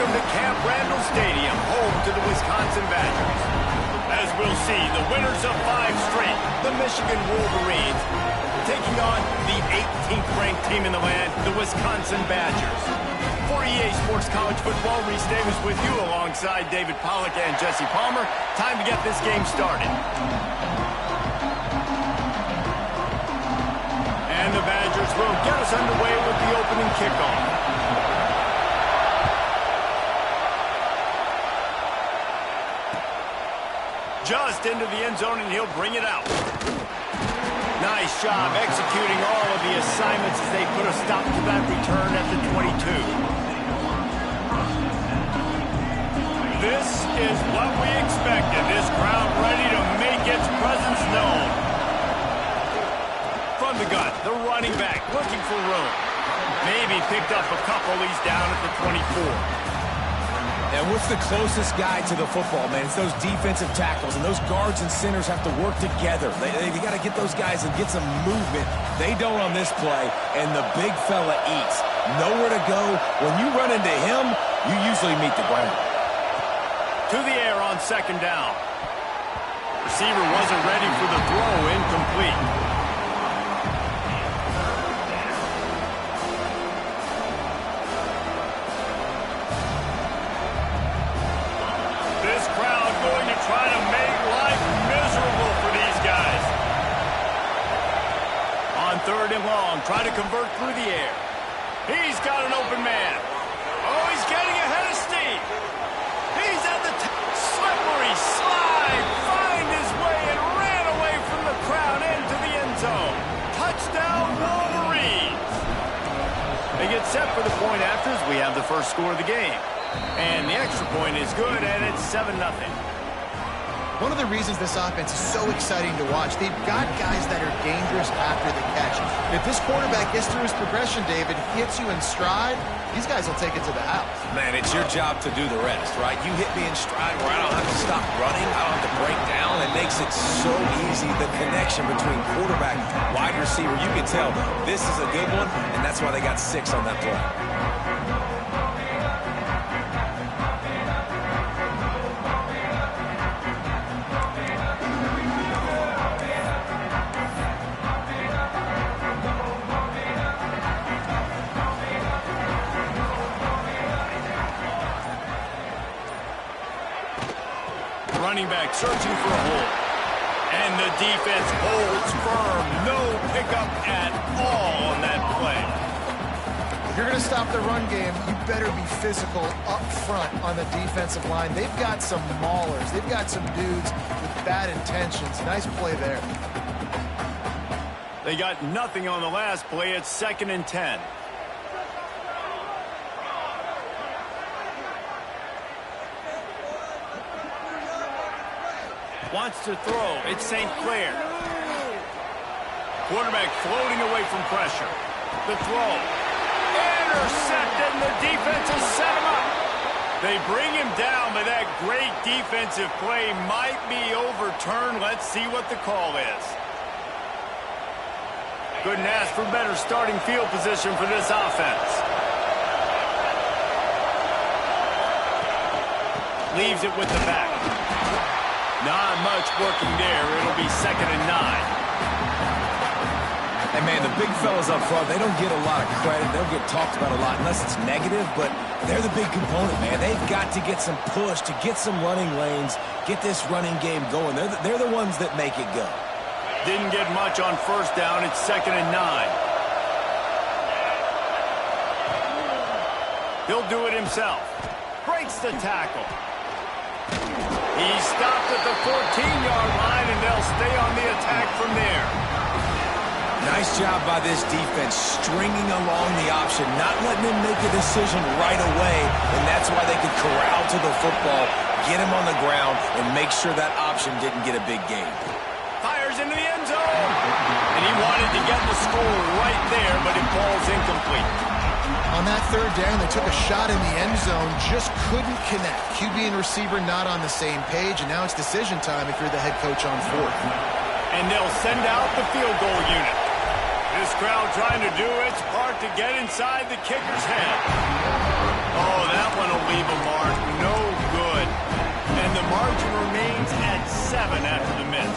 welcome to Camp Randall Stadium, home to the Wisconsin Badgers. As we'll see, the winners of 5 straight, the Michigan Wolverines, taking on the 18th ranked team in the land, the Wisconsin Badgers. For EA Sports College Football, Reese Davis with you alongside David Pollack and Jesse Palmer. Time to get this game started. And the Badgers will get us underway with the opening kickoff. Just into the end zone, and he'll bring it out. Nice job executing all of the assignments as they put a stop to that return at the 22. This is what we expected. This crowd ready to make its presence known. From the gun, the running back looking for room. Maybe picked up a couple. He's down at the 24. And what's the closest guy to the football, man? It's those defensive tackles, and those guards and centers have to work together. They got to get those guys and get some movement. They don't on this play, and the big fella eats. Nowhere to go. When you run into him, you usually meet the ground. To the air on second down. Receiver wasn't ready for the throw, incomplete. Try to make life miserable for these guys. On third and long, try to convert through the air. He's got an open man. Oh, he's getting ahead of steam. He's at the slippery slide. Find his way and ran away from the crowd into the end zone. Touchdown, Wolverines. They get set for the point after as we have the first score of the game. And the extra point is good, and it's 7-0. One of the reasons this offense is so exciting to watch, they've got guys that are dangerous after the catch. If this quarterback gets through his progression, David, hits you in stride, these guys will take it to the house. Man, it's your job to do the rest, right? You hit me in stride where I don't have to stop running, I don't have to break down. It makes it so easy, the connection between quarterback and wide receiver. You can tell this is a good one, and that's why they got 6 on that play. Running back searching for a hole. And the defense holds firm. No pickup at all on that play. If you're going to stop the run game, you better be physical up front on the defensive line. They've got some maulers. They've got some dudes with bad intentions. Nice play there. They got nothing on the last play. It's 2nd and 10. Wants to throw. It's St. Clair. Quarterback floating away from pressure. The throw. Intercepted, and the defense has set him up. They bring him down, but that great defensive play might be overturned. Let's see what the call is. Couldn't ask for better starting field position for this offense. Leaves it with the back. Not much working there. It'll be 2nd and 9. Hey, man, the big fellas up front, they don't get a lot of credit. They don't get talked about a lot unless it's negative, but they're the big component, man. They've got to get some push, to get some running lanes, get this running game going. They're the ones that make it go. Didn't get much on first down. It's 2nd and 9. He'll do it himself. Breaks the tackle. He's stopped at the 14-yard line, and they'll stay on the attack from there. Nice job by this defense, stringing along the option, not letting him make a decision right away, and that's why they could corral to the football, get him on the ground, and make sure that option didn't get a big gain. Fires into the end zone, and he wanted to get the score right there, but it falls incomplete. On that 3rd down, they took a shot in the end zone, just couldn't connect. QB and receiver not on the same page, and now it's decision time if you're the head coach on 4th. And they'll send out the field goal unit. This crowd trying to do its part to get inside the kicker's head. Oh, that one will leave him after the miss.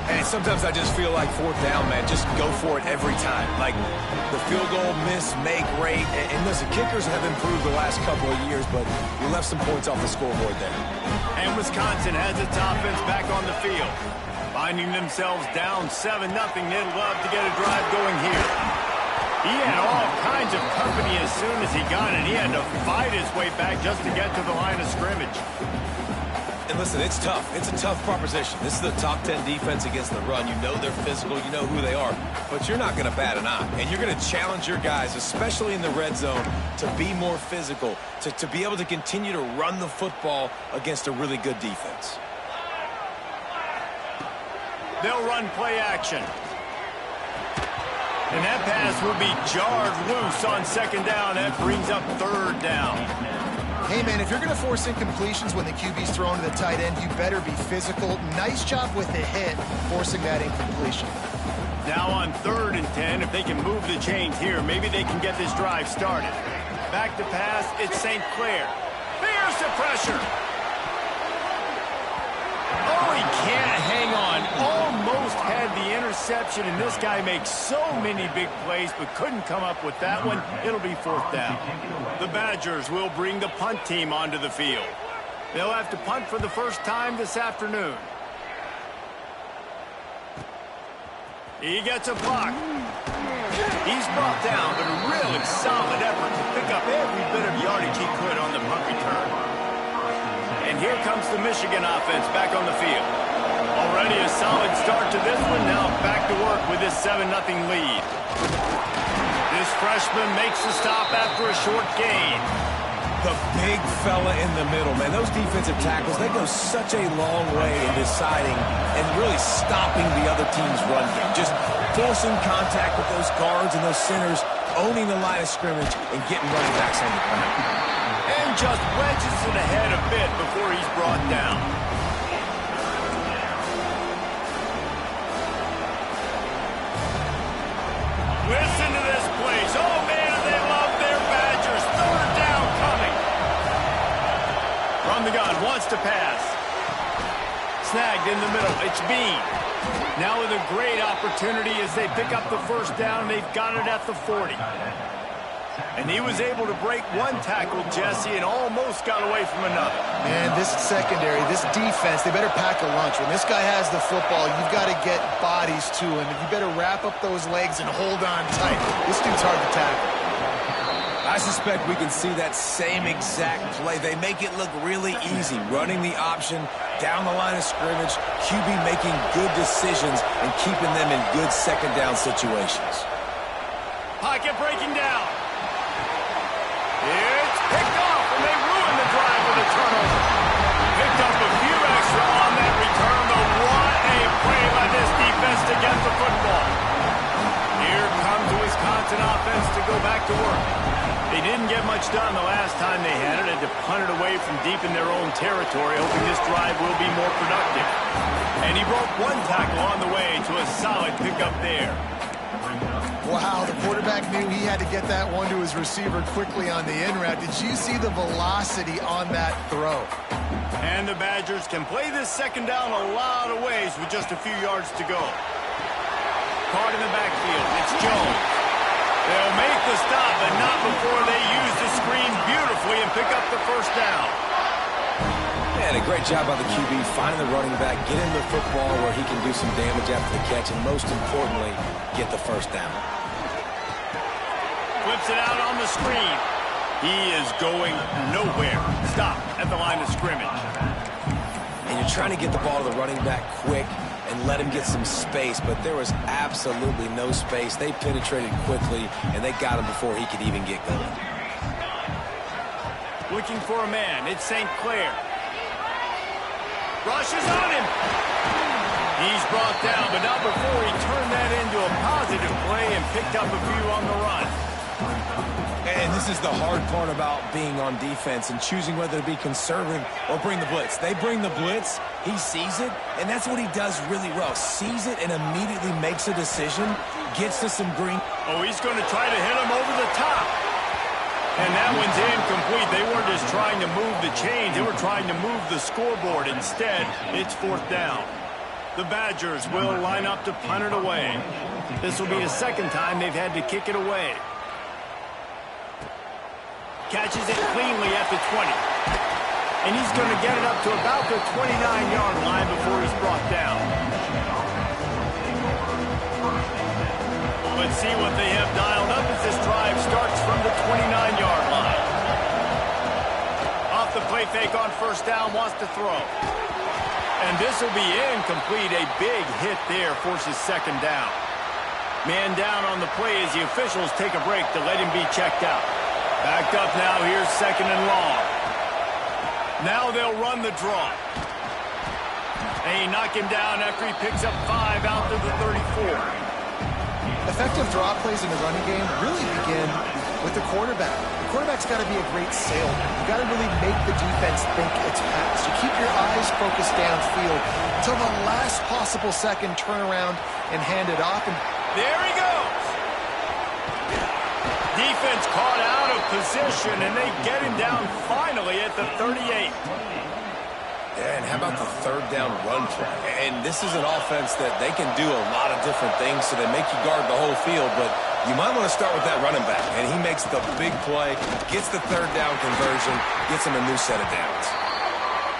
And sometimes I just feel like fourth down, man, just go for it every time. Like the field goal miss, make rate. And listen, kickers have improved the last couple of years, but we left some points off the scoreboard there. And Wisconsin has its offense back on the field. Finding themselves down 7-0, they'd love to get a drive going here. He had all kinds of company as soon as he got it. He had to fight his way back just to get to the line of scrimmage. And listen, it's tough. It's a tough proposition. This is the top 10 defense against the run. You know they're physical. You know who they are. But you're not going to bat an eye. And you're going to challenge your guys, especially in the red zone, to be more physical, to be able to continue to run the football against a really good defense. They'll run play action. And that pass will be jarred loose on second down. That brings up third down. Hey, man, if you're going to force incompletions when the QB's thrown to the tight end, you better be physical. Nice job with the hit, forcing that incompletion. Now on 3rd and 10, if they can move the chains here, maybe they can get this drive started. Back to pass, it's St. Clair. There's the pressure. Oh, he can't hang on. Almost had the interception, and this guy makes so many big plays, but couldn't come up with that one. It'll be 4th down. The Badgers will bring the punt team onto the field. They'll have to punt for the first time this afternoon. He gets a block. He's brought down, but a really solid effort to pick up every bit of yardage he could on the punt return. And here comes the Michigan offense back on the field. Already a solid start to this one. Now back to work with this 7-0 lead. This freshman makes the stop after a short gain. The big fella in the middle, man. Those defensive tackles, they go such a long way in deciding and really stopping the other team's run game. Just forcing contact with those guards and those centers, owning the line of scrimmage, and getting running backs on the ground. And just wedges it ahead a bit before he's brought down. Listen to this place. Oh, man, they love their Badgers. 3rd down coming. From the gun, wants to pass. Snagged in the middle. It's Bean. Now with a great opportunity as they pick up the 1st down. They've got it at the 40. And he was able to break one tackle, Jesse, and almost got away from another. Man, this secondary, this defense, they better pack a lunch. When this guy has the football, you've got to get bodies to him. You better wrap up those legs and hold on tight. This dude's hard to tackle. I suspect we can see that same exact play. They make it look really easy, running the option down the line of scrimmage, QB making good decisions and keeping them in good second down situations. Pocket breaking down. It's picked off, and they ruin the drive with a turnover. Picked up a few extra on that return, but what a play by this defense to get the football. Here comes the Wisconsin offense to go back to work. They didn't get much done the last time they had it. Had to punt it away from deep in their own territory, hoping this drive will be more productive. And he broke one tackle on the way to a solid pickup there. Wow, the quarterback knew he had to get that one to his receiver quickly on the in route. Did you see the velocity on that throw? And the Badgers can play this second down a lot of ways with just a few yards to go. Caught in the backfield, it's Jones. They'll make the stop, but not before they use the screen beautifully and pick up the 1st down. Man, a great job by the QB, finding the running back, get him the football where he can do some damage after the catch, and most importantly, get the 1st down. Flips it out on the screen. He is going nowhere. Stop at the line of scrimmage. And you're trying to get the ball to the running back quick and let him get some space, but there was absolutely no space. They penetrated quickly, and they got him before he could even get going. Looking for a man. It's St. Clair. Rushes on him. He's brought down, but not before he turned that into a positive play and picked up a few on the run. And this is the hard part about being on defense and choosing whether to be conservative or bring the blitz. They bring the blitz, he sees it, and that's what he does really well. Sees it and immediately makes a decision, gets to some green. Oh, he's going to try to hit him over the top. And that one's incomplete. They weren't just trying to move the chains. They were trying to move the scoreboard. Instead, it's 4th down. The Badgers will line up to punt it away. This will be the second time they've had to kick it away. Catches it cleanly at the 20. And he's going to get it up to about the 29-yard line before he's brought down. Let's see what they have dialed up as this drive starts from the 29-yard line. Off the play fake on 1st down, wants to throw. And this will be incomplete. A big hit there forces 2nd down. Man down on the play as the officials take a break to let him be checked out. Backed up now, here's 2nd and long. Now they'll run the draw. They knock him down after he picks up 5 out to the 34. Effective draw plays in the running game really begin with the quarterback. The quarterback's got to be a great salesman. You got to really make the defense think it's pass. You keep your eyes focused downfield until the last possible second, turn around and hand it off. And there he goes. Defense caught out of position, and they get him down finally at the 38. And how about the 3rd down run play? And this is an offense that they can do a lot of different things, so they make you guard the whole field, but you might want to start with that running back. And he makes the big play, gets the 3rd down conversion, gets him a new set of downs.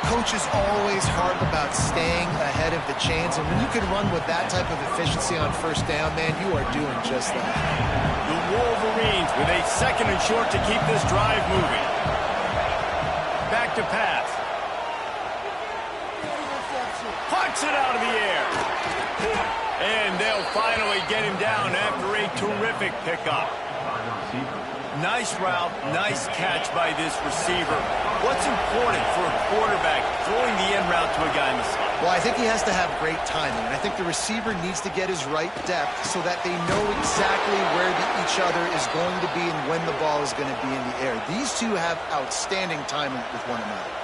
Coach is always hard about staying ahead of the chains, and when you can run with that type of efficiency on 1st down, man, you are doing just that. The Wolverines with a 2nd and short to keep this drive moving. Back to pass. Punts it out of the air. And they'll finally get him down after a terrific pickup. Nice route, nice catch by this receiver. What's important for a quarterback throwing the in route to a guy in the slot? Well, I think he has to have great timing, and I think the receiver needs to get his right depth so that they know exactly where each other is going to be and when the ball is going to be in the air. These two have outstanding timing with one another.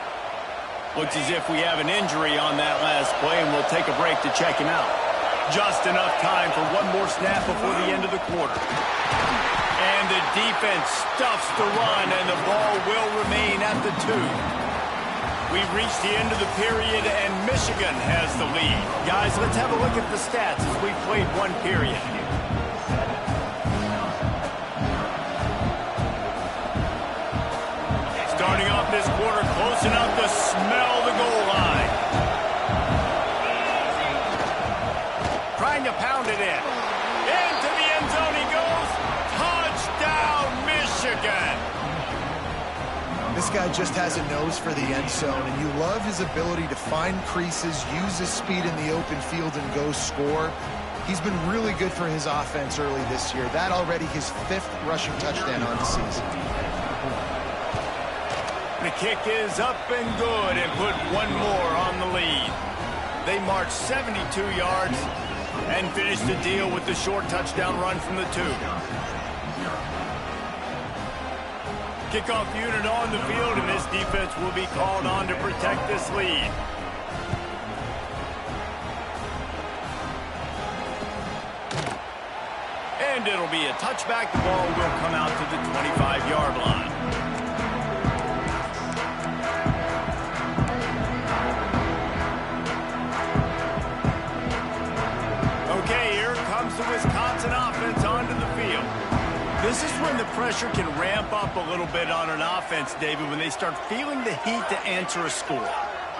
Looks as if we have an injury on that last play, and we'll take a break to check him out. Just enough time for one more snap before the end of the quarter. And the defense stuffs the run, and the ball will remain at the 2. We've reached the end of the period, and Michigan has the lead. Guys, let's have a look at the stats as we played one period. Starting off this quarter, close enough to smell the goal line. Trying to pound it in. Into the end zone he goes. Touchdown, Michigan. This guy just has a nose for the end zone, and you love his ability to find creases, use his speed in the open field, and go score. He's been really good for his offense early this year. That already his 5th rushing touchdown on the season. The kick is up and good and put one more on the lead. They march 72 yards and finish the deal with the short touchdown run from the 2. Kickoff unit on the field, and this defense will be called on to protect this lead. And it'll be a touchback. The ball will come out to the 25-yard line. Okay, here comes the Wisconsin offense onto the field. This is when the pressure can ramp up a little bit on an offense, David, when they start feeling the heat to answer a score.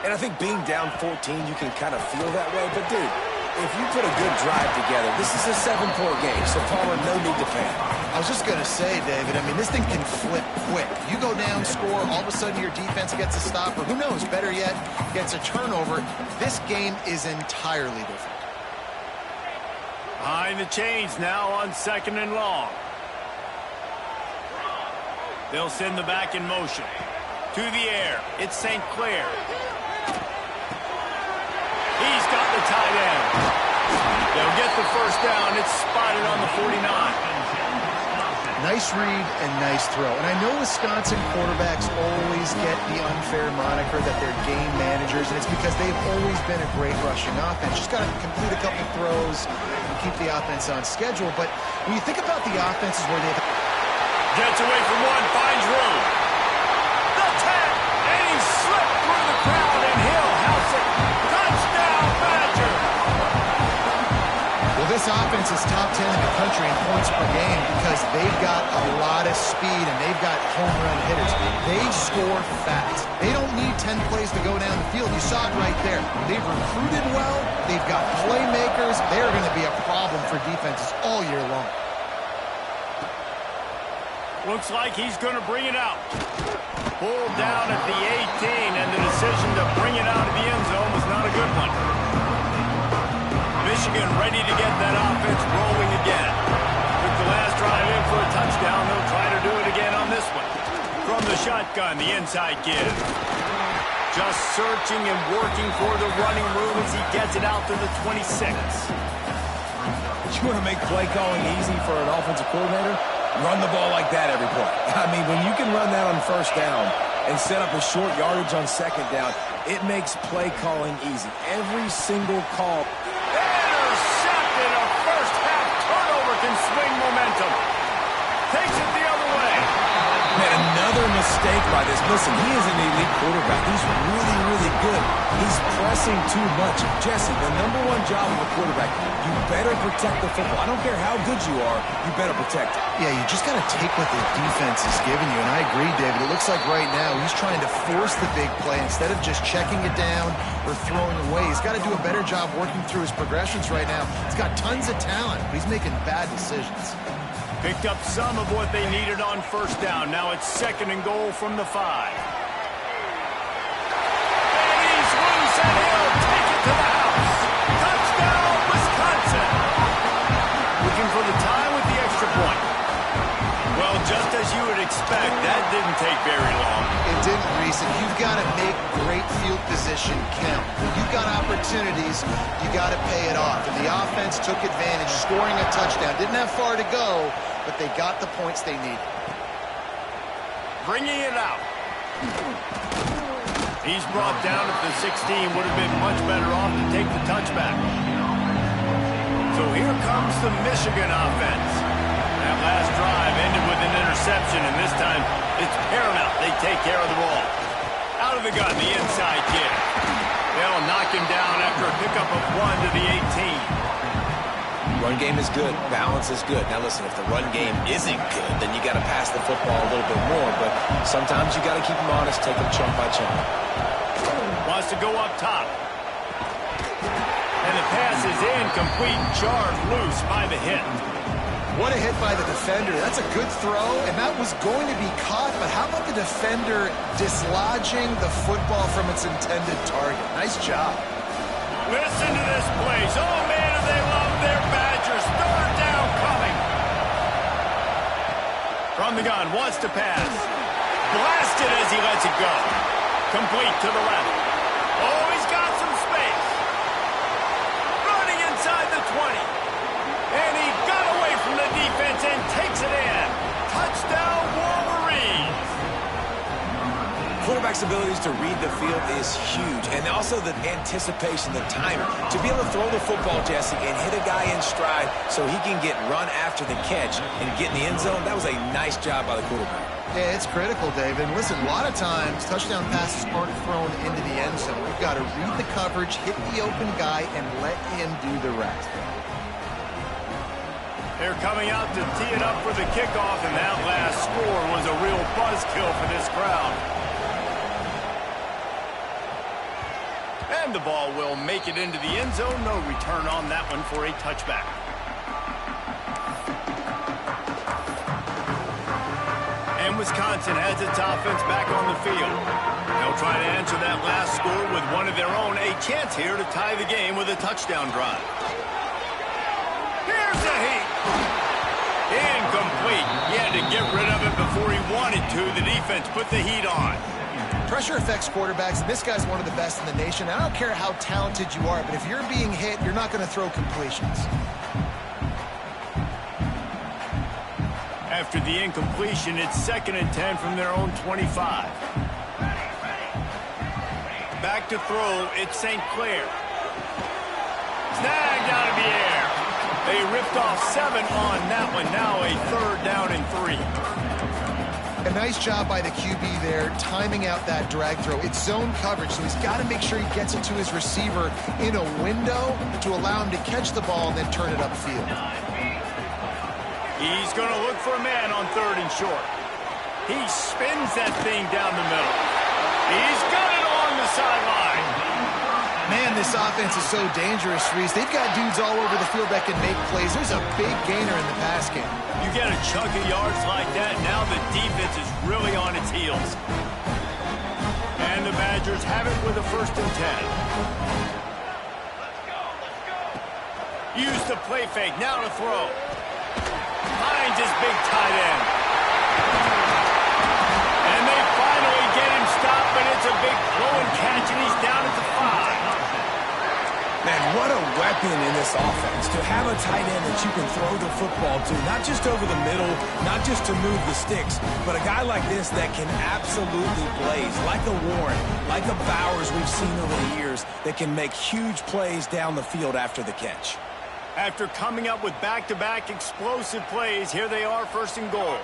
And I think being down 14, you can kind of feel that way. But, dude, if you put a good drive together, this is a 7-point game, so Palmer, no need to panic. I was just going to say, David, I mean, this thing can flip quick. You go down, score, all of a sudden your defense gets a stop, or who knows, better yet, gets a turnover. This game is entirely different. Behind the chains now on 2nd and long. They'll send the back in motion. To the air, it's St. Clair. He's got the tight end. They'll get the 1st down. It's spotted on the 49. Nice read and nice throw. And I know Wisconsin quarterbacks always get the unfair moniker that they're game managers, and it's because they've always been a great rushing offense. Just got to complete a couple throws and keep the offense on schedule. But when you think about the offenses where they've Gets away from one, finds room. The 10, and he slipped through the crowd, and he'll house it. Touchdown, Badger! Well, this offense is top 10 in the country in points per game because they've got a lot of speed and they've got home run hitters. They score fast. They don't need 10 plays to go down the field. You saw it right there. They've recruited well. They've got playmakers. They're going to be a problem for defenses all year long. Looks like he's going to bring it out. Pulled down at the 18, and the decision to bring it out of the end zone was not a good one. Michigan ready to get that offense rolling again. Took the last drive in for a touchdown. They'll try to do it again on this one. From the shotgun, the inside give. Just searching and working for the running room as he gets it out to the 26. You want to make play calling easy for an offensive coordinator? Run the ball like that every play. I mean, when you can run that on first down and set up a short yardage on second down, it makes play calling easy. Every single call. Intercepted. A first half turnover can swing momentum. Takes it the other way. Man, another mistake by this. Listen, he is an elite quarterback. He's really, really good. He's pressing too much. Jesse, the #1 job of a quarterback, you better protect the football. I don't care how good you are, you better protect it. Yeah, you just got to take what the defense is giving you. And I agree, David. It looks like right now he's trying to force the big play instead of just checking it down or throwing away. He's got to do a better job working through his progressions right now. He's got tons of talent, but he's making bad decisions. Picked up some of what they needed on first down. Now it's 2nd and goal from the 5. And he's loose, and he'll take it to the house. Touchdown, Wisconsin. Looking for the tie with the extra point. Well, just as you would expect, that didn't take very long. It didn't, Reese, and you've got to make great field position count. When you've got opportunities, you got to pay it off. And the offense took advantage, scoring a touchdown. Didn't have far to go, but they got the points they needed. Bringing it out. He's brought down at the 16. Would have been much better off to take the touchback. So here comes the Michigan offense. That last drive ended with an interception, and this time it's paramount they take care of the ball. Out of the gun, the inside kick. They'll knock him down after a pickup of 1 to the 18. Run game is good. Balance is good. Now listen, if the run game isn't good, then you got to pass the football a little bit more. But sometimes you got to keep them honest, take them chunk by chunk. Wants to go up top. And the pass is incomplete. Jarred loose by the hit. What a hit by the defender. That's a good throw, and that was going to be caught, but how about the defender dislodging the football from its intended target? Nice job. Listen to this place. Oh, man, do they love their Badgers. 3rd down coming. From the gun, wants to pass. Blasted as he lets it go. Complete to the left. Oh, he's got some space. Running inside the 20. And he got away from the defense and takes it in. Touchdown, Wolverines. Quarterback's abilities to read the field is huge. And also the anticipation, the timer. To be able to throw the football, Jesse, and hit a guy in stride so he can get run after the catch and get in the end zone, that was a nice job by the quarterback. Yeah, it's critical, David. And listen, a lot of times, touchdown passes aren't thrown into the end zone. You've got to read the coverage, hit the open guy, and let him do the rest. They're coming out to tee it up for the kickoff, and that last score was a real buzzkill for this crowd. And the ball will make it into the end zone. No return on that one for a touchback. And Wisconsin has its offense back on the field. They'll try to answer that last score with one of their own. A chance here to tie the game with a touchdown drive. Here's a heat. Incomplete. He had to get rid of it before he wanted to. The defense put the heat on. Pressure affects quarterbacks, and this guy's one of the best in the nation. I don't care how talented you are, but if you're being hit, you're not going to throw completions. After the incompletion, it's 2nd and 10 from their own 25. Back to throw, it's St. Clair. Snagged out of the air. They ripped off 7 on that one. Now a 3rd down and 3. A nice job by the QB there, timing out that drag throw. It's zone coverage, so he's got to make sure he gets it to his receiver in a window to allow him to catch the ball and then turn it upfield. He's going to look for a man on 3rd and short. He spins that thing down the middle. He's got it along the sideline. Man, this offense is so dangerous, Reese. They've got dudes all over the field that can make plays. There's a big gainer in the pass game. You get a chunk of yards like that, now the defense is really on its heels. And the Badgers have it with a 1st and 10. Use the play fake, now to throw. Finds his big tight end. And they finally get him stopped, but it's a big throw and catch, and he's down at the 5. Man, what a weapon in this offense to have a tight end that you can throw the football to, not just over the middle, not just to move the sticks, but a guy like this that can absolutely blaze, like a Warren, like a Bowers we've seen over the years, that can make huge plays down the field after the catch. After coming up with back-to-back explosive plays, here they are, 1st and goal.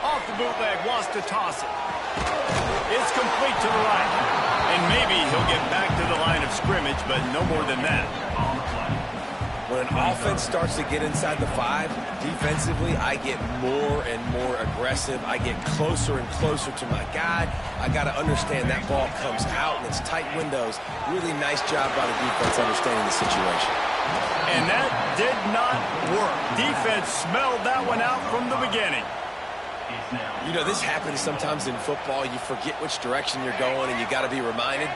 Off the bootleg, wants to toss it. It's complete to the right. And maybe he'll get back to the line of scrimmage, but no more than that. When an offense starts to get inside the 5, defensively, I get more and more aggressive. I get closer and closer to my guy. I got to understand that ball comes out and it's tight windows. Really nice job by the defense understanding the situation. And that did not work. Defense smelled that one out from the beginning. You know, this happens sometimes in football. You forget which direction you're going, and you got to be reminded.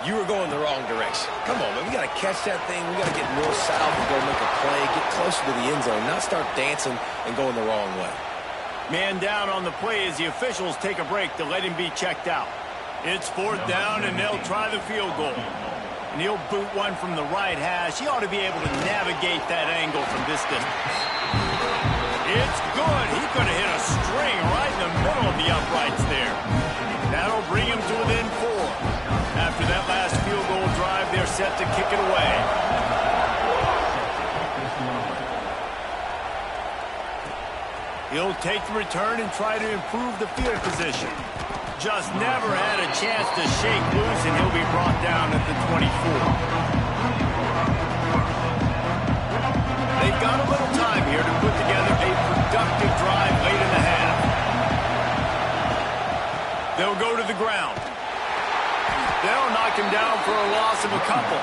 You were going the wrong direction. Come on, man. We got to catch that thing. We got to get north-south and go make a play, get closer to the end zone, not start dancing and going the wrong way. Man down on the play as the officials take a break to let him be checked out. It's 4th down, and they'll try the field goal. And he'll boot one from the right hash. He ought to be able to navigate that angle from this distance. It's good. He's going to hit a string right in the middle of the uprights there. That'll bring him to within 4. After that last field goal drive, they're set to kick it away. He'll take the return and try to improve the field position. Just never had a chance to shake loose, and he'll be brought down at the 24. They've got a little time here to put together a productive drive late in the half. They'll go to the ground. They'll knock him down for a loss of a couple.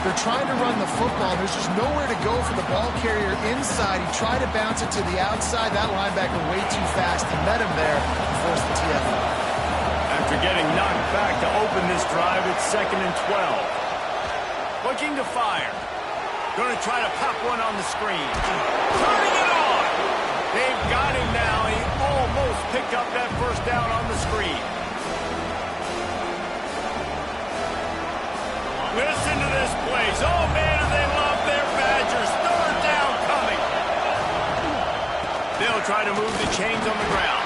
They're trying to run the football. There's just nowhere to go for the ball carrier inside. He tried to bounce it to the outside. That linebacker way too fast. He met him there and forced the TFL. After getting knocked back to open this drive, it's 2nd and 12. Looking to fire. Going to try to pop one on the screen. Turning it on. They've got him now. He almost picked up that 1st down on the screen. Listen to this place. Oh, man, do they love their Badgers. 3rd down coming. They'll try to move the chains on the ground.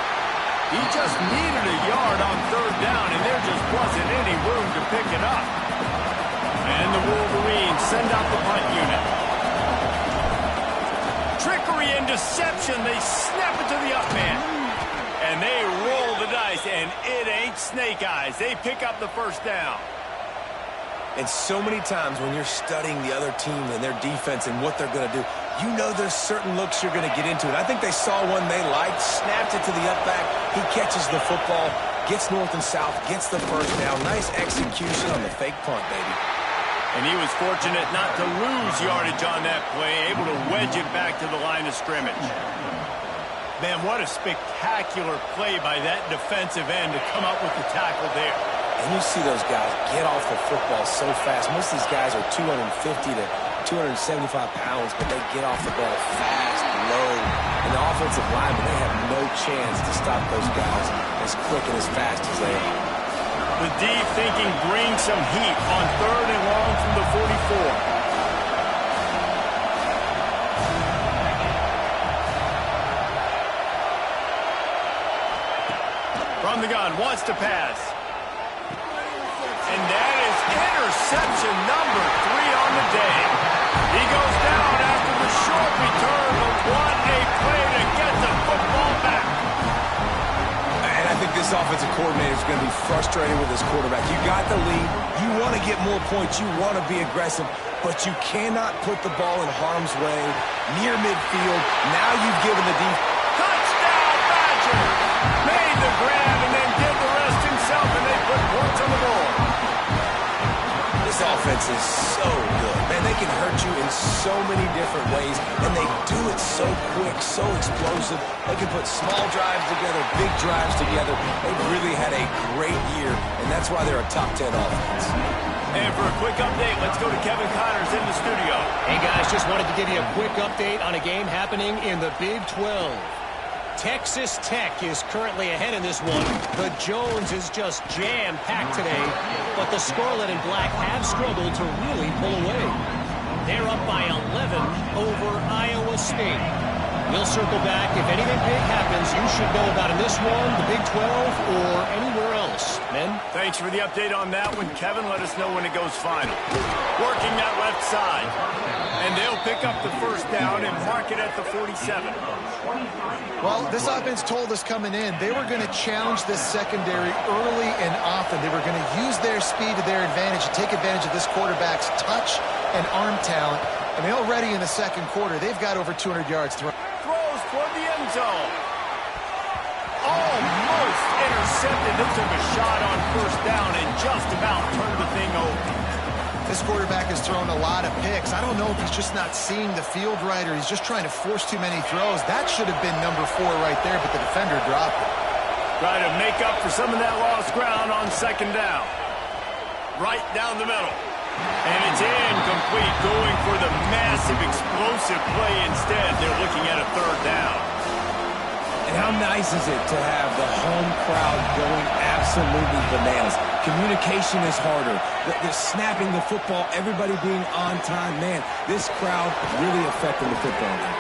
He just needed a yard on 3rd down, and there just wasn't any room to pick it up. And the Wolverines send out the punt unit. Trickery and deception. They snap it to the up man. And they roll the dice, and it ain't snake eyes. They pick up the 1st down. And so many times when you're studying the other team and their defense and what they're going to do, you know there's certain looks you're going to get into. And I think they saw one they liked, snapped it to the up back. He catches the football, gets north and south, gets the 1st down. Nice execution on the fake punt, baby. And he was fortunate not to lose yardage on that play, able to wedge it back to the line of scrimmage. Man, what a spectacular play by that defensive end to come up with the tackle there. And you see those guys get off the football so fast. Most of these guys are 250 to 275 pounds, but they get off the ball fast, low. And the offensive linemen, they have no chance to stop those guys as quick and as fast as they are. The D thinking bring some heat on 3rd and long from the 44. From the gun, wants to pass. And that is This offensive coordinator is going to be frustrated with his quarterback. You got the lead. You want to get more points. You want to be aggressive, but you cannot put the ball in harm's way near midfield. Now you've given the defense. Touchdown, Badger! Made the grab and then did the rest himself, and they put points on the board. This offense is so good. Man, they can hurt you in so many different ways, and they do it so quick, so explosive. They can put small drives together, big drives together. They've really had a great year, and that's why they're a top 10 offense. And for a quick update, let's go to Kevin Connors in the studio. Hey, guys, just wanted to give you a quick update on a game happening in the Big 12. Texas Tech is currently ahead in this one. The Jones is just jam-packed today, but the Scarlet and Black have struggled to really pull away. They're up by 11 over Iowa State. We'll circle back. If anything big happens, you should know about in this one, the Big 12, or anywhere else. Men? Thanks for the update on that one, Kevin. Let us know when it goes final. Working that left side. And they'll pick up the first down and mark it at the 47. Well, this offense told us coming in they were going to challenge this secondary early and often. They were going to use their speed to their advantage and take advantage of this quarterback's touch and arm talent. And already in the second quarter, they've got over 200 yards thrown. Throws toward the end zone. Almost intercepted. They took a shot on first down and just about turned the thing over. This quarterback has thrown a lot of picks. I don't know if he's just not seeing the field right or he's just trying to force too many throws. That should have been number 4 right there, but the defender dropped it. Trying to make up for some of that lost ground on second down. Right down the middle. And it's incomplete, going for the massive explosive play instead. They're looking at a third down. And how nice is it to have the home crowd going absolutely bananas? Communication is harder. They're snapping the football, everybody being on time. Man, this crowd really affecting the football game.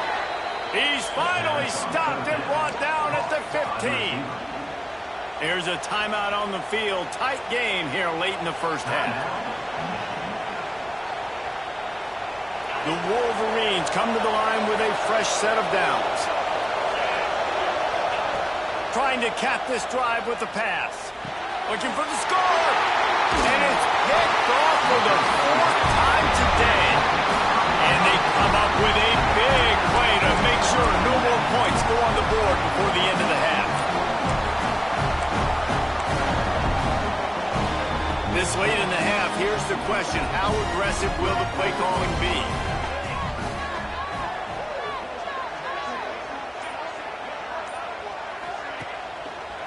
He's finally stopped and brought down at the 15. Here's a timeout on the field. Tight game here late in the first half. The Wolverines come to the line with a fresh set of downs. Trying to cap this drive with the pass. Looking for the score. And it's picked off for the 4th time today. And they come up with a big play to make sure no more points go on the board before the end of the half. This late in the half, here's the question. How aggressive will the play calling be?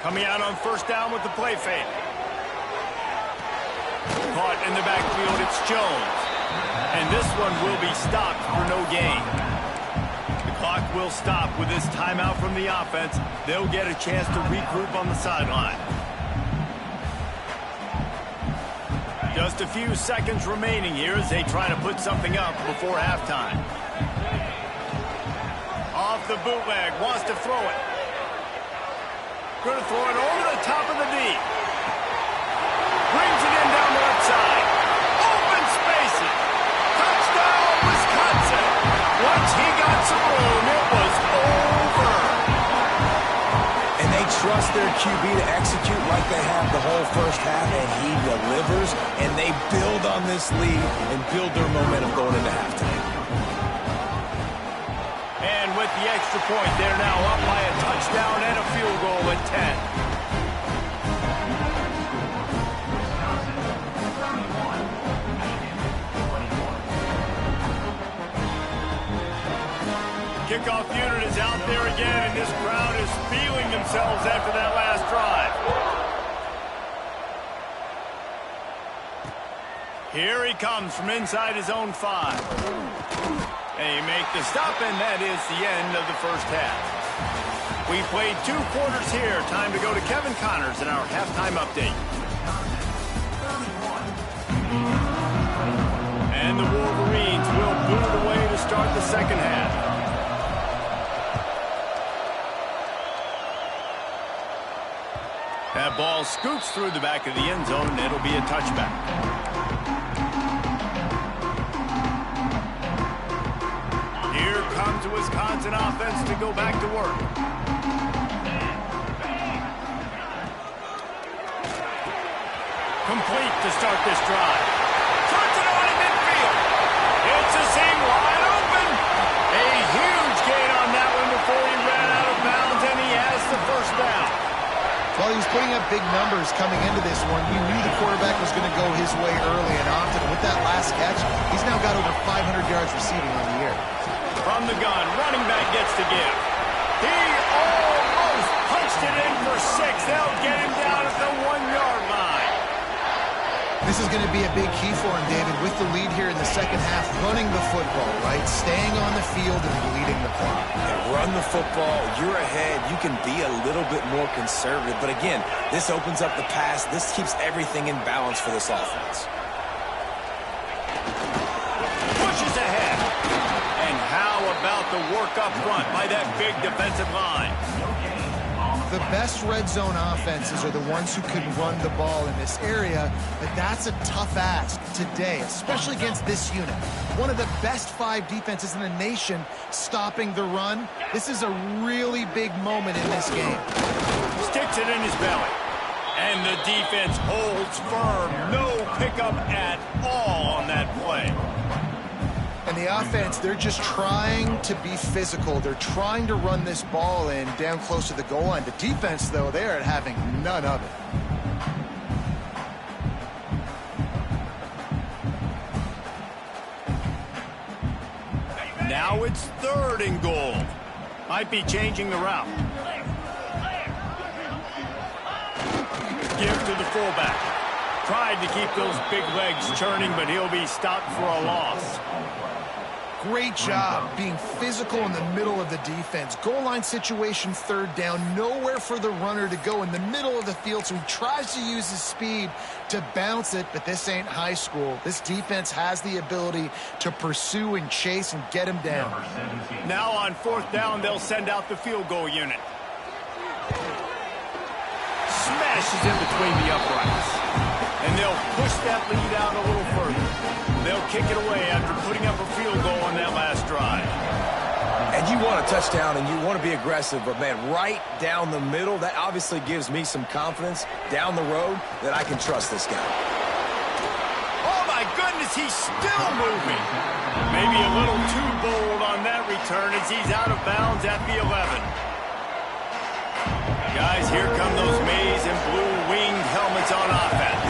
Coming out on first down with the play fake. Caught in the backfield, it's Jones. And this one will be stopped for no gain. The clock will stop with this timeout from the offense. They'll get a chance to regroup on the sideline. Just a few seconds remaining here as they try to put something up before halftime. Off the bootleg, wants to throw it. Going to throw it over the top of the knee. Brings it in down the left side. Open spaces. Touchdown, Wisconsin. Once he got some room, it was over. And they trust their QB to execute like they have the whole first half, and he delivers, and they build on this lead and build their momentum going into halftime. And with the extra point, they're now up by a touchdown and a field goal at 10. Kickoff unit is out there again, and this crowd is feeling themselves after that last drive. Here he comes from inside his own 5. They make the stop, and that is the end of the first half. We played 2 quarters here. Time to go to Kevin Connors in our halftime update. And the Wolverines will boot it away to start the second half. That ball scoots through the back of the end zone, and it'll be a touchback. Here comes the Wisconsin offense to go back to work. complete to start this drive. Turns it on in midfield. It's a seam wide open. A huge gain on that one before he ran out of bounds, and he has the first down. Well, he was putting up big numbers coming into this one. He knew the quarterback was going to go his way early and often. And with that last catch, he's now got over 500 yards receiving on the year. From the gun, running back gets to give. He almost punched it in for 6. They'll get him down at the 1-yard line. This is going to be a big key for him, David, with the lead here in the second half, running the football, right? Staying on the field and bleeding the clock. And run the football, you're ahead, you can be a little bit more conservative. But again, this opens up the pass. This keeps everything in balance for this offense. Pushes ahead. And how about the work up front by that big defensive line? The best red zone offenses are the ones who can run the ball in this area, but that's a tough ask today, especially against this unit. One of the best 5 defenses in the nation stopping the run. This is a really big moment in this game. Sticks it in his belly. And the defense holds firm. No pickup at all on that play. And the offense, they're just trying to be physical. They're trying to run this ball in down close to the goal line. The defense, though, they're having none of it. Now it's 3rd and goal. Might be changing the route. Give to the fullback. Tried to keep those big legs churning, but he'll be stopped for a loss. Great job being physical in the middle of the defense. Goal line situation, 3rd down. Nowhere for the runner to go in the middle of the field, so he tries to use his speed to bounce it, but this ain't high school. This defense has the ability to pursue and chase and get him down. Now on 4th down, they'll send out the field goal unit. Smashes in between the uprights. And they'll push that lead out a little further. They'll kick it away after putting up a field goal on that last drive. And you want a touchdown and you want to be aggressive, but man, right down the middle, that obviously gives me some confidence down the road that I can trust this guy. Oh my goodness, he's still moving. Maybe a little too bold on that return as he's out of bounds at the 11. Guys, here come those maize and blue winged helmets on offense.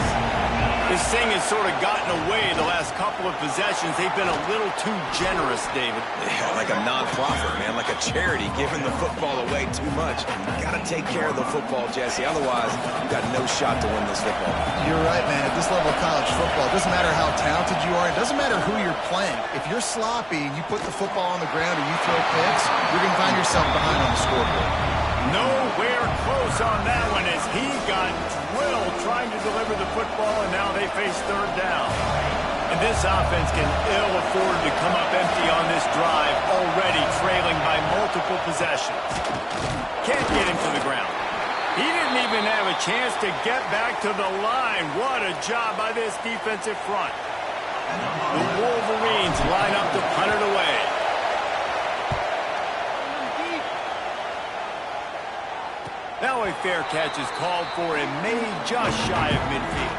This thing has sort of gotten away the last couple of possessions. They've been a little too generous, David. Yeah, like a non-profit, man, like a charity, giving the football away too much. Got to take care of the football, Jesse. Otherwise, you've got no shot to win this football. You're right, man. At this level of college football, it doesn't matter how talented you are. It doesn't matter who you're playing. If you're sloppy and you put the football on the ground or you throw picks, you're going to find yourself behind on the scoreboard. Nowhere close on that one as he got drilled trying to deliver the football, and now they face 3rd down. And this offense can ill afford to come up empty on this drive, already trailing by multiple possessions. Can't get him to the ground. He didn't even have a chance to get back to the line. What a job by this defensive front. The Wolverines line up to punt it away. Now a fair catch is called for and made just shy of midfield.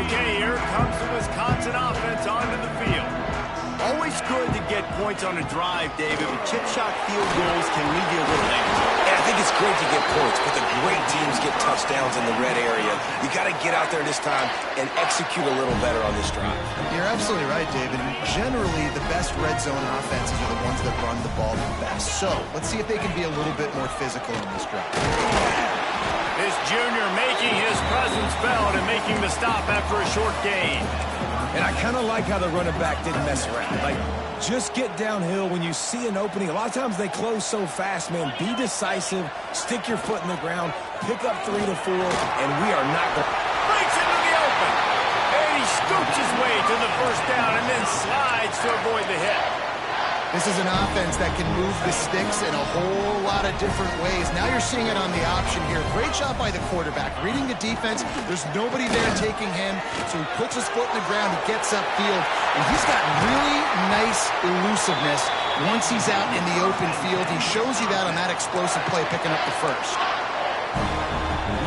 Okay, here comes the Wisconsin offense onto the field. Always good to get points on a drive, David, but chip shot field goals can leave you a little empty. And I think it's great to get points, but the great teams get touchdowns in the red area. You got to get out there this time and execute a little better on this drive. You're absolutely right, David. Generally, the best red zone offenses are the ones that run the ball the best. So, let's see if they can be a little bit more physical in this drive. This junior making his presence felt and making the stop after a short gain. And I kind of like how the running back didn't mess around. Like, just get downhill when you see an opening. A lot of times they close so fast, man. Be decisive, stick your foot in the ground, pick up 3 to 4, and we are not going to... Breaks into the open. And he scoops his way to the first down and then slides to avoid the hit. This is an offense that can move the sticks in a whole lot of different ways. Now you're seeing it on the option here. Great job by the quarterback. Reading the defense, there's nobody there taking him, so he puts his foot in the ground, he gets upfield, and he's got really nice elusiveness once he's out in the open field. He shows you that on that explosive play, picking up the first.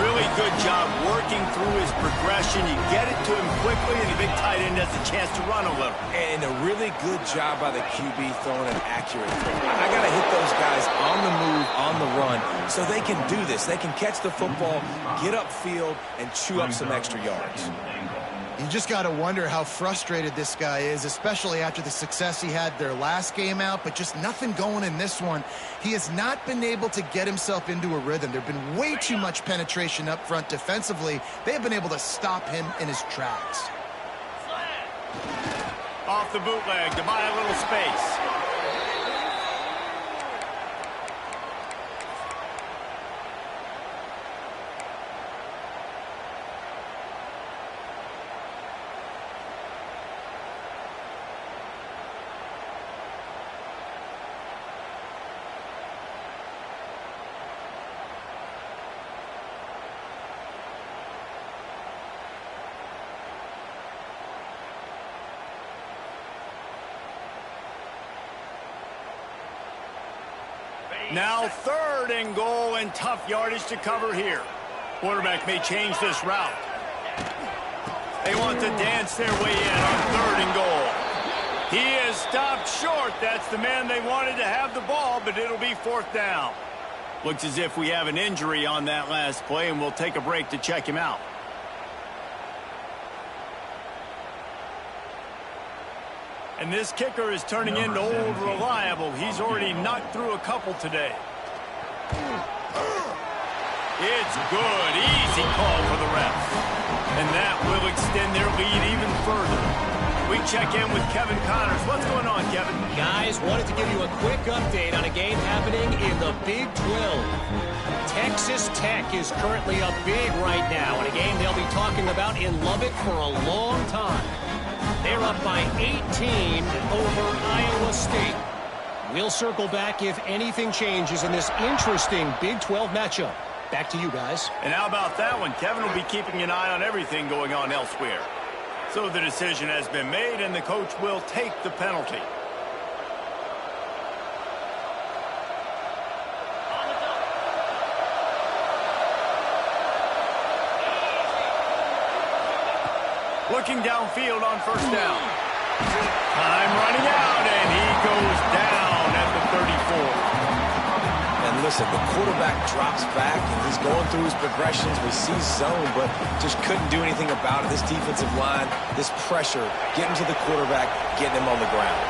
Really good job working through his progression. You get it to him quickly, and the big tight end has a chance to run a little. And a really good job by the QB throwing an accurate throw. I got to hit those guys on the move, on the run, so they can do this. They can catch the football, get upfield, and chew up some extra yards. You just got to wonder how frustrated this guy is, especially after the success he had their last game out, but just nothing going in this one. He has not been able to get himself into a rhythm. There have been way too much penetration up front defensively. They have been able to stop him in his tracks. Off the bootleg to buy a little space. Now 3rd and goal, and tough yardage to cover here. Quarterback may change this route. They want to dance their way in on 3rd and goal. He is stopped short. That's the man they wanted to have the ball, but it'll be 4th down. Looks as if we have an injury on that last play, and we'll take a break to check him out. And this kicker is turning into old reliable. He's already knocked through a couple today. It's good. Easy call for the refs. And that will extend their lead even further. We check in with Kevin Connors. What's going on, Kevin? Guys, wanted to give you a quick update on a game happening in the Big 12. Texas Tech is currently up big right now in a game they'll be talking about in Lubbock for a long time. They're up by 18 over Iowa State. We'll circle back if anything changes in this interesting Big 12 matchup. Back to you guys. And how about that one? Kevin will be keeping an eye on everything going on elsewhere. So the decision has been made, and the coach will take the penalty. Looking downfield on 1st down. Time running out, and he goes down at the 34. And listen, the quarterback drops back, and he's going through his progressions. We see zone, but just couldn't do anything about it. This defensive line, this pressure, getting to the quarterback, getting him on the ground.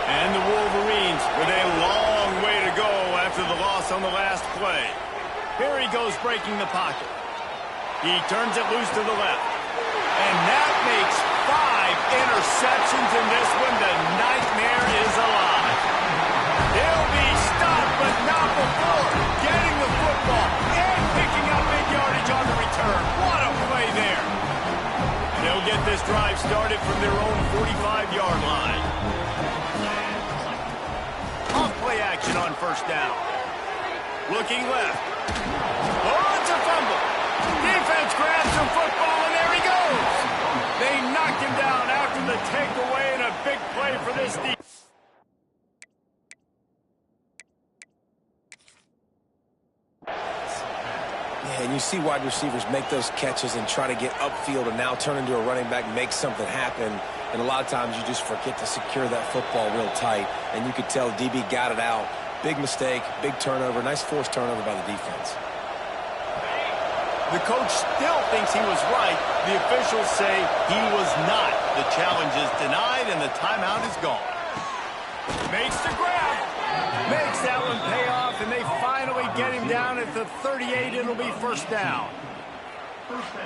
And the Wolverines with a long way to go after the loss on the last play. Here he goes breaking the pocket. He turns it loose to the left. And that makes 5 interceptions in this one. The nightmare is alive. They'll be stopped, but not before getting the football and picking up big yardage on the return. What a play there. They'll get this drive started from their own 45-yard line. Off play action on 1st down. Looking left. Oh, it's a fumble. Defense grabs some football, and there he goes. They knocked him down after the takeaway, and a big play for this defense. Yeah, and you see wide receivers make those catches and try to get upfield and now turn into a running back, make something happen. And a lot of times you just forget to secure that football real tight. And you could tell DB got it out. Big mistake, big turnover, nice forced turnover by the defense. The coach still thinks he was right. The officials say he was not. The challenge is denied, and the timeout is gone. Makes the grab. Makes that one pay off, and they finally get him down at the 38. It'll be 1st down.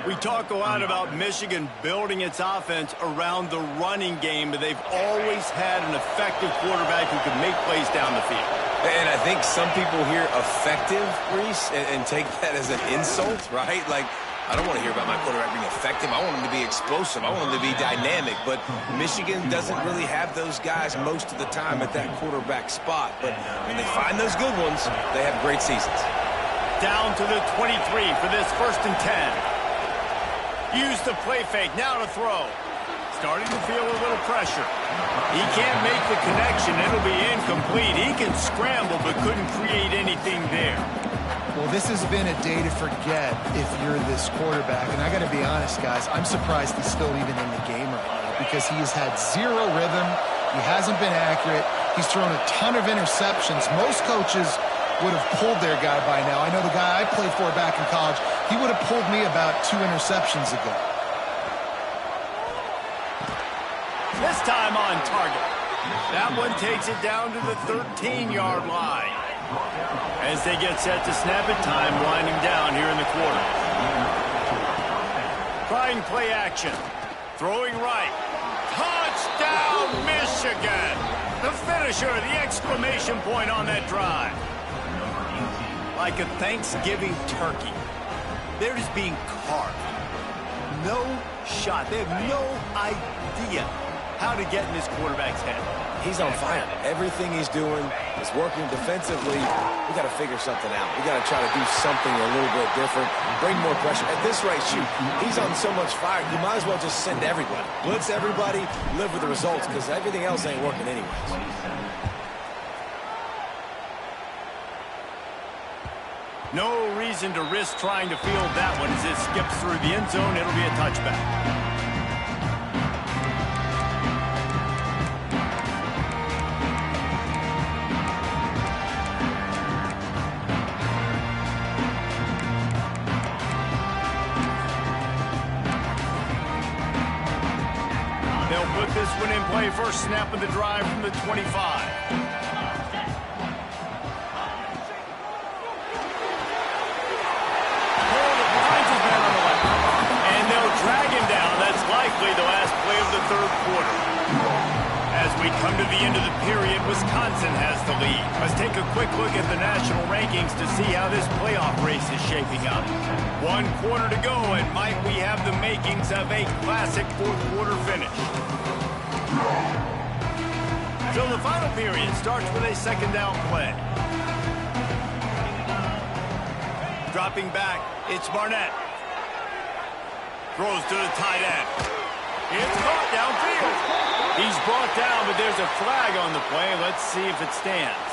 We talk a lot about Michigan building its offense around the running game, but they've always had an effective quarterback who can make plays down the field. And I think some people hear effective, Reese, and take that as an insult, right? Like, I don't want to hear about my quarterback being effective. I want him to be explosive. I want him to be dynamic. But Michigan doesn't really have those guys most of the time at that quarterback spot. But when they find those good ones, they have great seasons. Down to the 23 for this 1st and 10. Use the play fake, now to throw. Starting to feel a little pressure. He can't make the connection. It'll be incomplete. He can scramble, but couldn't create anything there. Well, this has been a day to forget if you're this quarterback. And I got to be honest, guys, I'm surprised he's still even in the game right now because he has had zero rhythm. He hasn't been accurate. He's thrown a ton of interceptions. Most coaches would have pulled their guy by now. I know the guy I played for back in college, he would have pulled me about 2 interceptions ago. This time on target. That one takes it down to the 13-yard line. As they get set to snap it, time winding down here in the quarter. Trying play action. Throwing right. Touchdown, Michigan! The finisher, the exclamation point on that drive. Like a Thanksgiving turkey. They're just being carved. No shot. They have no idea how to get in this quarterback's head. He's on fire. Everything he's doing is working defensively. We got to figure something out. We got to try to do something a little bit different. Bring more pressure. At this rate, shoot, he's on so much fire, you might as well just send everybody. Blitz everybody, live with the results, because everything else ain't working anyways. No reason to risk trying to field that one as it skips through the end zone. It'll be a touchback. They'll put this one in play. First snap of the drive from the 25. Drag him down. That's likely the last play of the 3rd quarter. As we come to the end of the period, Wisconsin has the lead. Let's take a quick look at the national rankings to see how this playoff race is shaping up. 1 quarter to go, and might we have the makings of a classic 4th quarter finish. So the final period starts with a 2nd down play. Dropping back, it's Barnett. Throws to the tight end. It's caught downfield. He's brought down, but there's a flag on the play. Let's see if it stands.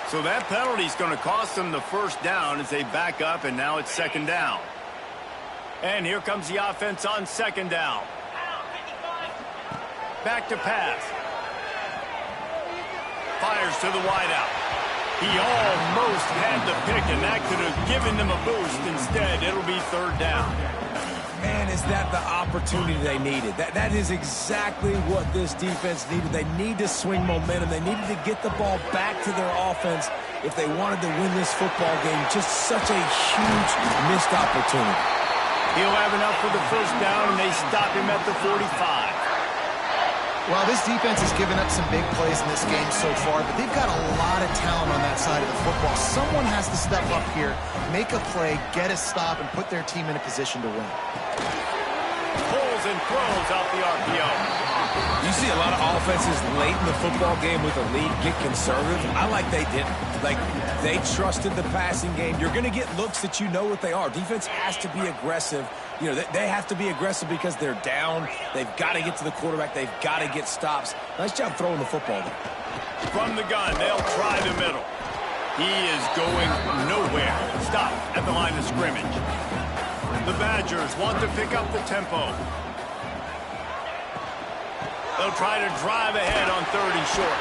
So that penalty's going to cost them the 1st down as they back up, and now it's 2nd down. And here comes the offense on 2nd down. Back to pass. Fires to the wideout. He almost had the pick, and that could have given them a boost. Instead, it'll be 3rd down. Man, is that the opportunity they needed? That is exactly what this defense needed. They need to swing momentum. They needed to get the ball back to their offense if they wanted to win this football game. Just such a huge missed opportunity. He'll have enough for the 1st down, and they stop him at the 45. Well, this defense has given up some big plays in this game so far, but they've got a lot of talent on that side of the football. Someone has to step up here, make a play, get a stop, and put their team in a position to win. Pulls and throws out the RPO. You see a lot of offenses late in the football game with a lead get conservative. I like they didn't. Like, they trusted the passing game. You're going to get looks that you know what they are. Defense has to be aggressive. You know, they have to be aggressive because they're down. They've got to get to the quarterback. They've got to get stops. Nice job throwing the football there. From the gun, they'll try the middle. He is going nowhere. Stop at the line of scrimmage. The Badgers want to pick up the tempo. They'll try to drive ahead on 3rd and short.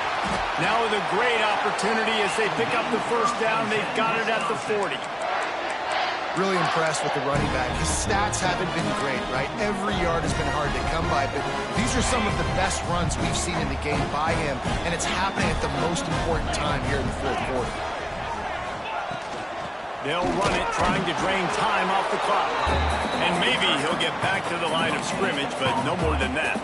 Now with a great opportunity as they pick up the 1st down. They've got it at the 40. Really impressed with the running back. His stats haven't been great, right? Every yard has been hard to come by, but these are some of the best runs we've seen in the game by him, and it's happening at the most important time here in the 4th quarter. They'll run it, trying to drain time off the clock. And maybe he'll get back to the line of scrimmage, but no more than that.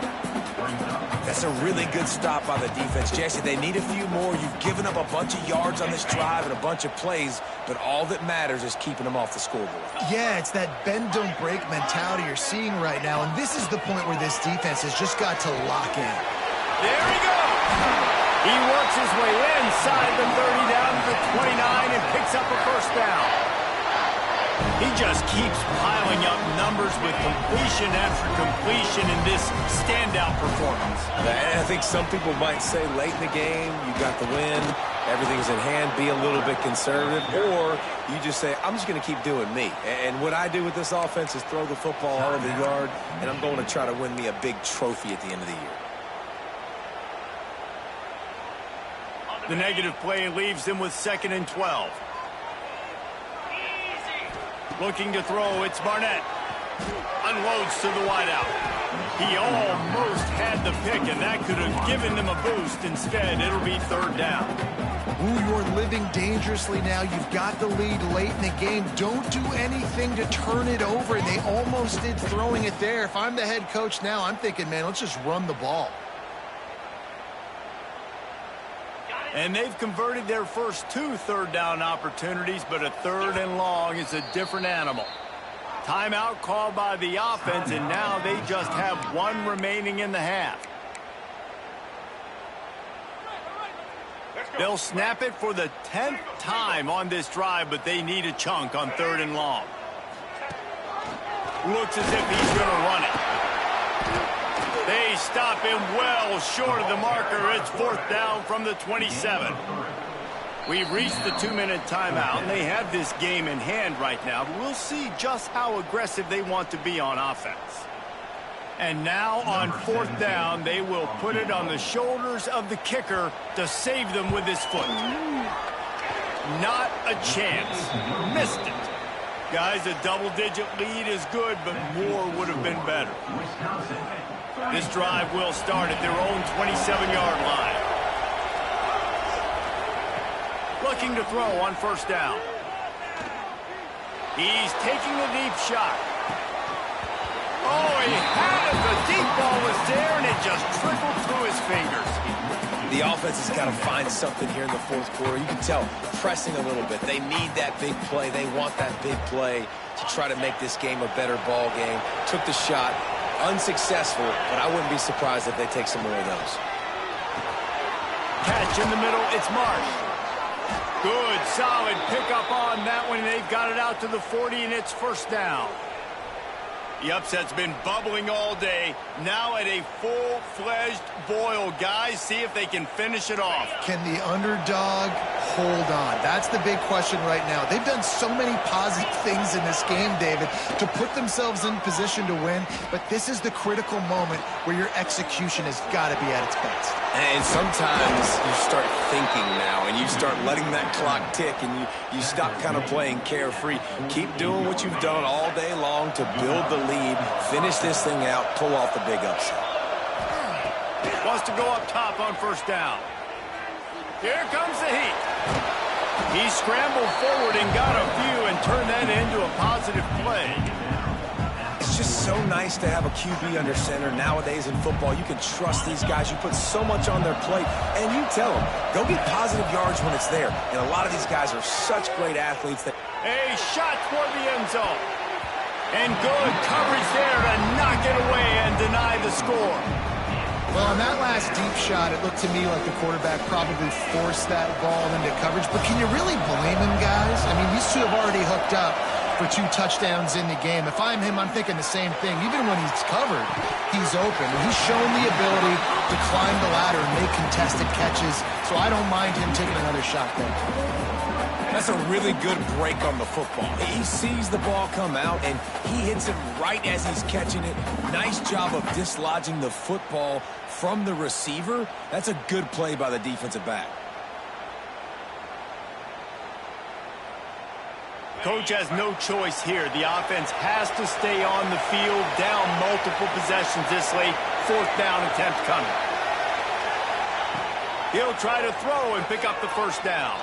That's a really good stop by the defense. Jesse, they need a few more. You've given up a bunch of yards on this drive and a bunch of plays, but all that matters is keeping them off the scoreboard. Yeah, it's that bend, don't break mentality you're seeing right now, and this is the point where this defense has just got to lock in. There he goes. He works his way inside the 30 down to the 29 and picks up a first down. He just keeps piling up numbers with completion after completion in this standout performance. And I think some people might say late in the game, you got the win, everything's in hand, be a little bit conservative, or you just say, I'm just going to keep doing me. And what I do with this offense is throw the football all over the yard, and I'm going to try to win me a big trophy at the end of the year. The negative play leaves him with 2nd and 12. Looking to throw, it's Barnett. Unloads to the wideout. He almost had the pick, and that could have given them a boost. Instead, it'll be 3rd down. Ooh, you're living dangerously now. You've got the lead late in the game. Don't do anything to turn it over. They almost did throwing it there. If I'm the head coach now, I'm thinking, man, let's just run the ball. And they've converted their first 2 3rd down opportunities, but a 3rd and long is a different animal. Timeout called by the offense, and now they just have 1 remaining in the half. They'll snap it for the 10th time on this drive, but they need a chunk on 3rd and long. Looks as if he's going to run it. They stop him well short of the marker. It's 4th down from the 27. We've reached the 2-minute timeout, and they have this game in hand right now. But we'll see just how aggressive they want to be on offense. And now on 4th down, they will put it on the shoulders of the kicker to save them with his foot. Not a chance. Missed it. Guys, a double-digit lead is good, but more would have been better. This drive will start at their own 27-yard line. Looking to throw on 1st down. He's taking a deep shot. Oh, he had it. The deep ball was there, and it just trickled through his fingers. The offense has got to find something here in the 4th quarter. You can tell, pressing a little bit. They need that big play. They want that big play to try to make this game a better ball game. Took the shot. Unsuccessful, but I wouldn't be surprised if they take some more of those. Catch in the middle, it's Marsh. Good, solid pickup on that one. They've got it out to the 40, and it's 1st down. The upset's been bubbling all day. Now at a full-fledged boil. Guys, see if they can finish it off. Can the underdog hold on? That's the big question right now. They've done so many positive things in this game, David, to put themselves in position to win, but this is the critical moment where your execution has got to be at its best. And sometimes you start thinking now, and you start letting that clock tick, and you stop kind of playing carefree. Keep doing what you've done all day long to build the lead, finish this thing out, pull off the big upset. Wants to go up top on 1st down. Here comes the heat. He scrambled forward and got a few and turned that into a positive play. It's just so nice to have a QB under center nowadays in football. You can trust these guys. You put so much on their plate, and you tell them, go get positive yards when it's there. And a lot of these guys are such great athletes. That a shot toward the end zone. And good coverage there to knock it away and deny the score. Well, on that last deep shot, it looked to me like the quarterback probably forced that ball into coverage. But can you really blame him, guys? I mean, these two have already hooked up for 2 touchdowns in the game. If I'm him, I'm thinking the same thing. Even when he's covered, he's open. And he's shown the ability to climb the ladder and make contested catches. So I don't mind him taking another shot there. That's a really good break on the football. He sees the ball come out, and he hits it right as he's catching it. Nice job of dislodging the football from the receiver. That's a good play by the defensive back. Coach has no choice here. The offense has to stay on the field, down multiple possessions this late. 4th down attempt coming. He'll try to throw and pick up the 1st down.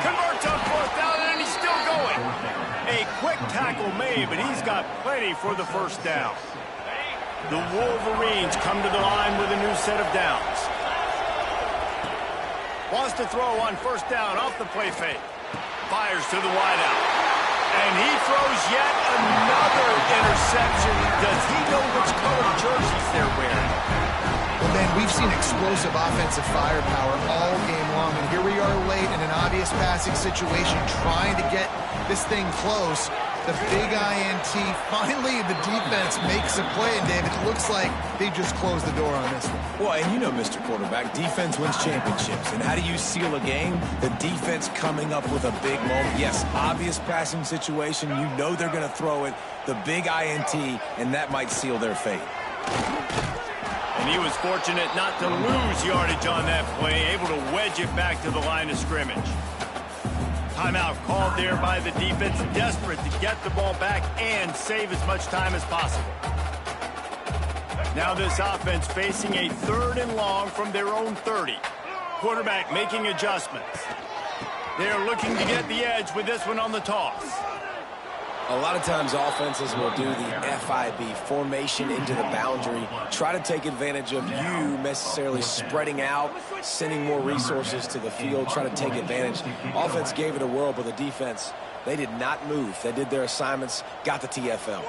Converts on 4th down, and he's still going. A quick tackle made, but he's got plenty for the 1st down. The Wolverines come to the line with a new set of downs. Wants to throw on first down off the play fake. Fires to the wideout. And he throws yet another interception. Does he know which color jerseys they're wearing? Well, man, we've seen explosive offensive firepower all game long, and here we are late in an obvious passing situation trying to get this thing close. The big INT, finally the defense makes a play, and David, it looks like they just closed the door on this one. Well, and you know, Mr. Quarterback, defense wins championships. And how do you seal a game? The defense coming up with a big moment. Yes, obvious passing situation. You know they're going to throw it. The big INT, and that might seal their fate. And he was fortunate not to lose yardage on that play, able to wedge it back to the line of scrimmage. Timeout called there by the defense, desperate to get the ball back and save as much time as possible. Now this offense facing a 3rd and long from their own 30. Quarterback making adjustments. They're looking to get the edge with this one on the toss. A lot of times offenses will do the FIB, formation into the boundary, try to take advantage of you necessarily spreading out, sending more resources to the field, try to take advantage. Offense gave it a whirl, but the defense, they did not move. They did their assignments, got the TFL.